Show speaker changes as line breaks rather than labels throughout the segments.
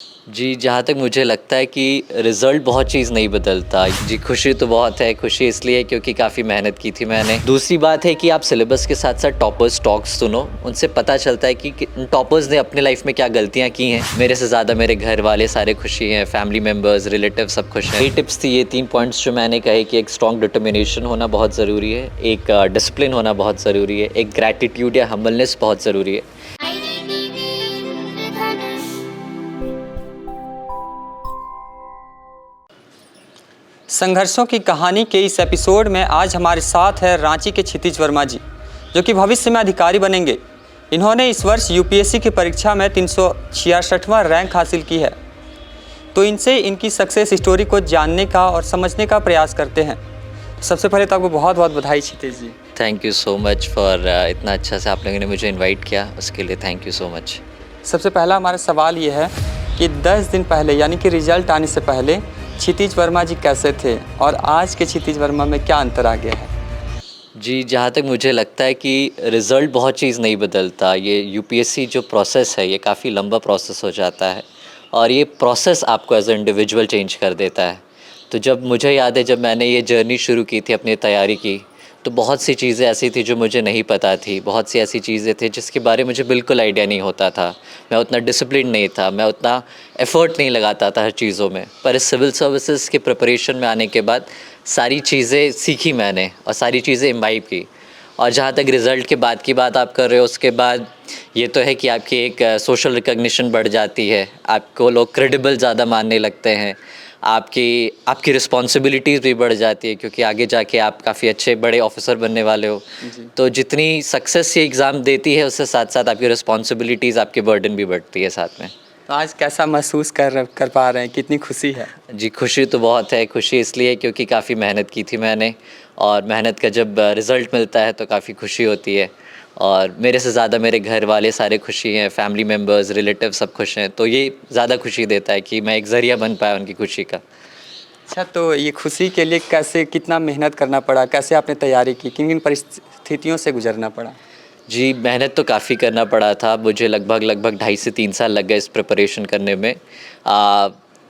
जी, जहाँ तक मुझे लगता है कि रिज़ल्ट बहुत चीज़ नहीं बदलता। जी, खुशी तो बहुत है, खुशी इसलिए क्योंकि काफ़ी मेहनत की थी मैंने। दूसरी बात है कि आप सिलेबस के साथ-साथ टॉपर्स टॉक्स सुनो, उनसे पता चलता है कि टॉपर्स ने अपने लाइफ़ में क्या गलतियाँ की हैं। मेरे से ज़्यादा मेरे घर वाले सारे खुशी हैं, फैमिली मेंबर्स, रिलेटिव सब खुश हैं। ये टिप्स थी, ये 3 पॉइंट्स जो मैंने कहे कि एक स्ट्रॉन्ग डिटर्मिनेशन होना बहुत ज़रूरी है, एक डिसिप्लिन होना बहुत ज़रूरी है, एक ग्रैटिट्यूड या हम्बलनेस बहुत ज़रूरी है।
संघर्षों की कहानी के इस एपिसोड में आज हमारे साथ है रांची के क्षितिज वर्मा जी, जो कि भविष्य में अधिकारी बनेंगे। इन्होंने इस वर्ष यूपीएससी की परीक्षा में 366वां रैंक हासिल की है। तो इनसे इनकी सक्सेस स्टोरी को जानने का और समझने का प्रयास करते हैं। तो सबसे पहले तो आपको बहुत बहुत बधाई Kshitij ji.
Thank you so much for इतना अच्छा से आप लोगों ने मुझे इनवाइट किया, उसके लिए थैंक यू सो मच।
सबसे पहला हमारा सवाल ये है कि 10 दिन पहले यानी कि रिजल्ट आने से पहले क्षितिज वर्मा जी कैसे थे और आज के क्षितिज वर्मा में क्या अंतर आ गया है?
जी, जहाँ तक मुझे लगता है कि रिज़ल्ट बहुत चीज़ नहीं बदलता। ये यूपीएससी जो प्रोसेस है, ये काफ़ी लंबा प्रोसेस हो जाता है और ये प्रोसेस आपको एज़ अ इंडिविजुअल चेंज कर देता है। तो जब मुझे याद है जब मैंने ये जर्नी शुरू की थी अपनी तैयारी की, तो बहुत सी चीज़ें ऐसी थी जो मुझे नहीं पता थी। बहुत सी ऐसी चीज़ें थी जिसके बारे में मुझे बिल्कुल आइडिया नहीं होता था। मैं उतना डिसिप्लिन नहीं था, मैं उतना एफ़र्ट नहीं लगाता था हर चीज़ों में। पर इस सिविल सर्विसेज़ के प्रिपरेशन में आने के बाद सारी चीज़ें सीखी मैंने और सारी चीज़ें इम्बाइब की। और जहाँ तक रिज़ल्ट के बाद की बात आप कर रहे हो, उसके बाद ये तो है कि आपकी एक सोशल रिकॉग्निशन बढ़ जाती है, आपको लोग क्रेडिबल ज़्यादा मानने लगते हैं, आपकी आपकी रिस्पॉन्सिबिलिटीज़ भी बढ़ जाती है क्योंकि आगे जाके आप काफ़ी अच्छे बड़े ऑफिसर बनने वाले हो।
जी।
तो जितनी सक्सेस ये एग्ज़ाम देती है, उससे साथ-साथ आपकी रिस्पॉन्सिबिलिटीज़, आपकी बर्डन भी बढ़ती है साथ में।
तो आज कैसा महसूस कर पा रहे हैं? कितनी खुशी है?
जी, खुशी तो बहुत है। खुशी इसलिए क्योंकि काफ़ी मेहनत की थी मैंने और मेहनत का जब रिज़ल्ट मिलता है तो काफ़ी खुशी होती है और मेरे से ज़्यादा मेरे घर वाले सारे खुशी हैं, फैमिली मेंबर्स, रिलेटिव सब खुश हैं। तो ये ज़्यादा खुशी देता है कि मैं एक ज़रिया बन पाया उनकी खुशी का।
अच्छा, तो ये खुशी के लिए कैसे कितना मेहनत करना पड़ा? कैसे आपने तैयारी की? किन-किन परिस्थितियों से गुज़रना पड़ा?
जी, मेहनत तो काफ़ी करना पड़ा था। मुझे लगभग 2.5 से 3 साल लग गए इस प्रिपरेशन करने में।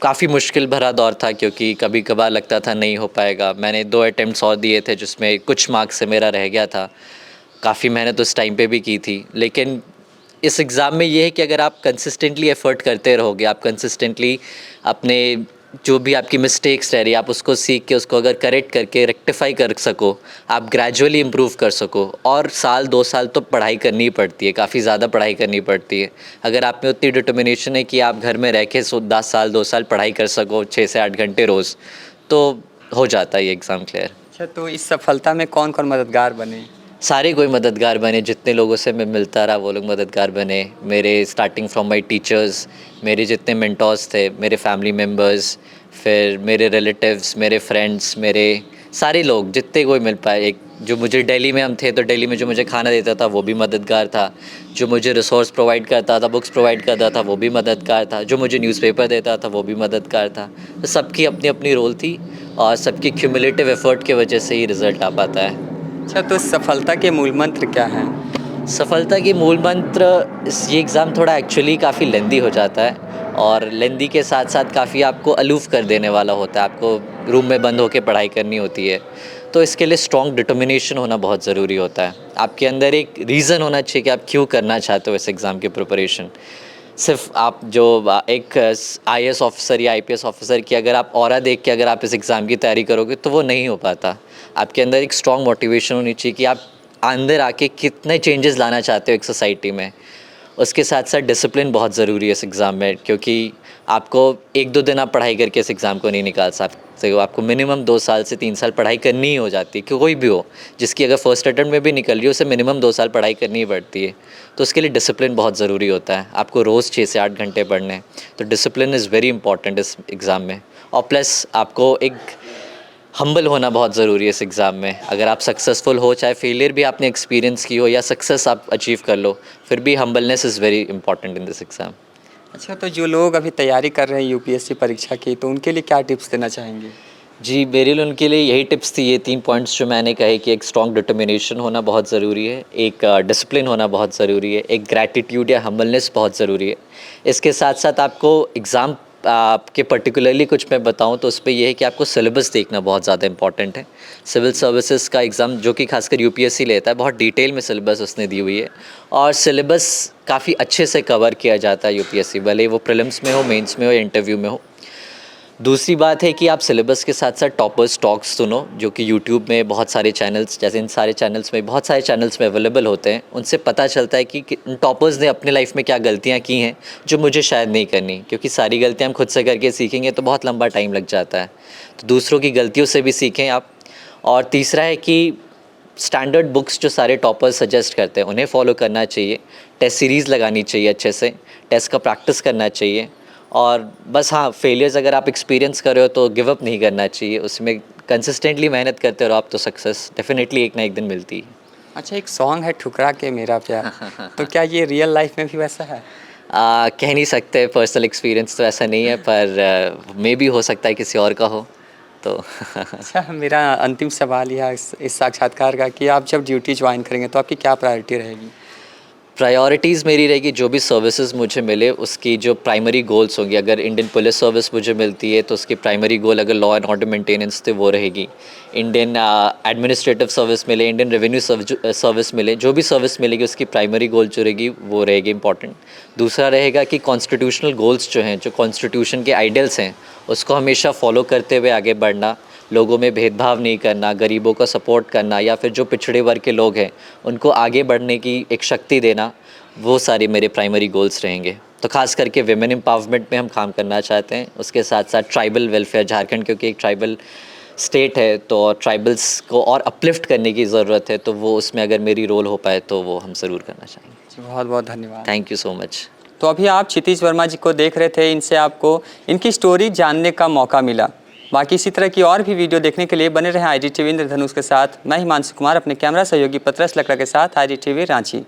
काफ़ी मुश्किल भरा दौर था क्योंकि कभी-कभार लगता था नहीं हो पाएगा। मैंने 2 अटेम्प्ट्स और दिए थे जिसमें कुछ मार्क्स से मेरा रह गया था। काफ़ी मेहनत उस टाइम पे भी की थी। लेकिन इस एग्ज़ाम में ये है कि अगर आप कंसिस्टेंटली एफ़र्ट करते रहोगे, आप कंसिस्टेंटली अपने जो भी आपकी मिस्टेक्स रह रही है, आप उसको सीख के उसको अगर करेक्ट करके रेक्टिफ़ाई कर सको, आप ग्रेजुअली इम्प्रूव कर सको और साल 2 साल तो पढ़ाई करनी ही पड़ती है, काफ़ी ज़्यादा पढ़ाई करनी पड़ती है। अगर आप में उतनी डिटर्मिनेशन है कि आप घर में रह के 10 साल 2 साल पढ़ाई कर सको 6 से 8 घंटे रोज़, तो हो जाता है ये एग्ज़ाम क्लियर।
अच्छा, तो इस सफलता में कौन-कौन मददगार बने?
सारे कोई मददगार बने, जितने लोगों से मैं मिलता रहा वो लोग मददगार बने। मेरे स्टार्टिंग फ्रॉम माय टीचर्स, मेरे जितने मेंटोर्स थे, मेरे फैमिली मेंबर्स, फिर मेरे रिलेटिव्स, मेरे फ्रेंड्स, मेरे सारे लोग जितने कोई मिल पाए। एक जो मुझे दिल्ली में हम थे तो दिल्ली में जो मुझे खाना देता था वो भी मददगार था। जो मुझे रिसोर्स प्रोवाइड करता था, बुक्स प्रोवाइड करता था वो भी मददगार था। जो मुझे न्यूज़पेपर देता था वो भी मददगार था। तो सबकी अपनी-अपनी रोल थी और सबकी क्यूमुलेटिव एफ़र्ट की वजह से ही रिज़ल्ट आ पाता है।
अच्छा, तो सफलता के मूल मंत्र क्या हैं?
सफलता की मूल मंत्र ये एग्ज़ाम थोड़ा एक्चुअली काफ़ी लेंदी हो जाता है और लेंदी के साथ साथ काफ़ी आपको अलूफ़ कर देने वाला होता है। आपको रूम में बंद होकर पढ़ाई करनी होती है, तो इसके लिए स्ट्रॉन्ग डिटर्मिनेशन होना बहुत ज़रूरी होता है। आपके अंदर एक रीज़न होना चाहिए कि आप क्यों करना चाहते हो इस एग्ज़ाम की प्रिपरेशन। सिर्फ आप जो एक आईएएस ऑफिसर या आईपीएस ऑफिसर की अगर आप ऑरा देख के अगर आप इस एग्ज़ाम की तैयारी करोगे तो वो नहीं हो पाता। आपके अंदर एक स्ट्रॉन्ग मोटिवेशन होनी चाहिए कि आप अंदर आके कितने चेंजेस लाना चाहते हो एक सोसाइटी में। उसके साथ साथ डिसिप्लिन बहुत ज़रूरी है इस एग्ज़ाम में क्योंकि आपको 1-2 दिन आप पढ़ाई करके इस एग्ज़ाम को नहीं निकाल सकते हो। आपको मिनिमम 2 साल से 3 साल पढ़ाई करनी ही हो जाती है कि कोई भी हो, जिसकी अगर फर्स्ट अटेम्प्ट में भी निकल रही है उसे मिनिमम 2 साल पढ़ाई करनी ही पड़ती है। तो उसके लिए डिसिप्लिन बहुत ज़रूरी होता है। आपको रोज़ 6 से 8 घंटे पढ़ने हैं। तो डिसिप्लिन इज़ वेरी इंपॉर्टेंट इस एग्ज़ाम में और प्लस आपको एक हम्बल होना बहुत ज़रूरी है इस एग्ज़ाम में। अगर आप सक्सेसफुल हो, चाहे फेलियर भी आपने एक्सपीरियंस की हो या सक्सेस आप अचीव कर लो, फिर भी humbleness is very important in this exam.
अच्छा, तो जो लोग अभी तैयारी कर रहे हैं यूपीएससी परीक्षा की, तो उनके लिए क्या टिप्स देना चाहेंगे?
जी, मेरे लिए उनके लिए यही टिप्स थी, ये 3 पॉइंट्स जो मैंने कहे कि एक स्ट्रॉन्ग डिटर्मिनेशन होना बहुत ज़रूरी है, एक डिसिप्लिन होना बहुत ज़रूरी है, एक ग्रैटिट्यूड या हम्बलनेस बहुत ज़रूरी है। इसके साथ-साथ आपको एग्ज़ाम आपके पर्टिकुलरली कुछ मैं बताऊँ तो उसपे ये है कि आपको सिलेबस देखना बहुत ज़्यादा इंपॉर्टेंट है। सिविल सर्विसेज़ का एग्ज़ाम जो कि खासकर यूपीएससी लेता है, बहुत डिटेल में सिलेबस उसने दी हुई है और सिलेबस काफ़ी अच्छे से कवर किया जाता है यूपीएससी, भले वो प्रीलिम्स में हो, मेंस में हो या इंटरव्यू में हो। दूसरी बात है कि आप सिलेबस के साथ साथ टॉपर्स टॉक्स सुनो, जो कि यूट्यूब में बहुत सारे चैनल्स, जैसे इन सारे चैनल्स में बहुत सारे चैनल्स में अवेलेबल होते हैं। उनसे पता चलता है कि टॉपर्स ने अपने लाइफ में क्या गलतियाँ की हैं जो मुझे शायद नहीं करनी, क्योंकि सारी गलतियाँ हम खुद से करके सीखेंगे तो बहुत लंबा टाइम लग जाता है। तो दूसरों की गलतियों से भी सीखें आप। और तीसरा है कि स्टैंडर्ड बुक्स जो सारे टॉपर्स सजेस्ट करते हैं उन्हें फॉलो करना चाहिए। टेस्ट सीरीज़ लगानी चाहिए अच्छे से, टेस्ट का प्रैक्टिस करना चाहिए। और बस हाँ, फेलियर्स अगर आप एक्सपीरियंस कर रहे हो तो गिव अप नहीं करना चाहिए, उसमें कंसिस्टेंटली मेहनत करते रहो आप तो सक्सेस डेफिनेटली एक ना एक दिन मिलती है।
अच्छा, एक सॉन्ग है ठुकरा के मेरा प्यार, तो क्या ये रियल लाइफ में भी वैसा है?
कह नहीं सकते, पर्सनल एक्सपीरियंस तो ऐसा नहीं है, पर मे बी हो सकता है किसी और का हो तो
अच्छा, मेरा अंतिम सवाल यह है इस साक्षात्कार का कि आप जब ड्यूटी ज्वाइन करेंगे तो आपकी क्या प्रायोरिटी रहेगी?
प्रायोरिटीज़ मेरी रहेगी जो भी सर्विसेज मुझे मिले उसकी जो प्राइमरी गोल्स होंगी। अगर इंडियन पुलिस सर्विस मुझे मिलती है तो उसकी प्राइमरी गोल अगर लॉ एंड ऑर्डर मेंटेनेंस थे वो रहेगी। इंडियन एडमिनिस्ट्रेटिव सर्विस मिले, इंडियन रेवेन्यू सर्विस मिले, जो भी सर्विस मिलेगी उसकी प्राइमरी गोल जो रहेगी वो रहेगी इंपॉर्टेंट। दूसरा रहेगा कि कॉन्स्टिट्यूशनल गोल्स जो हैं, जो कॉन्स्टिट्यूशन के आइडियल्स हैं, उसको हमेशा फॉलो करते हुए आगे बढ़ना, लोगों में भेदभाव नहीं करना, गरीबों का सपोर्ट करना या फिर जो पिछड़े वर्ग के लोग हैं उनको आगे बढ़ने की एक शक्ति देना, वो सारे मेरे प्राइमरी गोल्स रहेंगे। तो ख़ास करके विमेन एम्पावरमेंट में हम काम करना चाहते हैं, उसके साथ साथ ट्राइबल वेलफेयर, झारखंड क्योंकि एक ट्राइबल स्टेट है तो ट्राइबल्स को और अपलिफ्ट करने की ज़रूरत है, तो वो उसमें अगर मेरी रोल हो पाए तो वो हम ज़रूर करना चाहेंगे।
जी, बहुत बहुत धन्यवाद।
Thank you so much.
तो अभी आप क्षितिज वर्मा जी को देख रहे थे, इनसे आपको इनकी स्टोरी जानने का मौका मिला। बाकी इसी तरह की और भी वीडियो देखने के लिए बने रहें IGTV इंद्रधनुष के साथ। मैं हिमांशु कुमार अपने कैमरा सहयोगी पत्रस लकड़ा के साथ, IGTV रांची।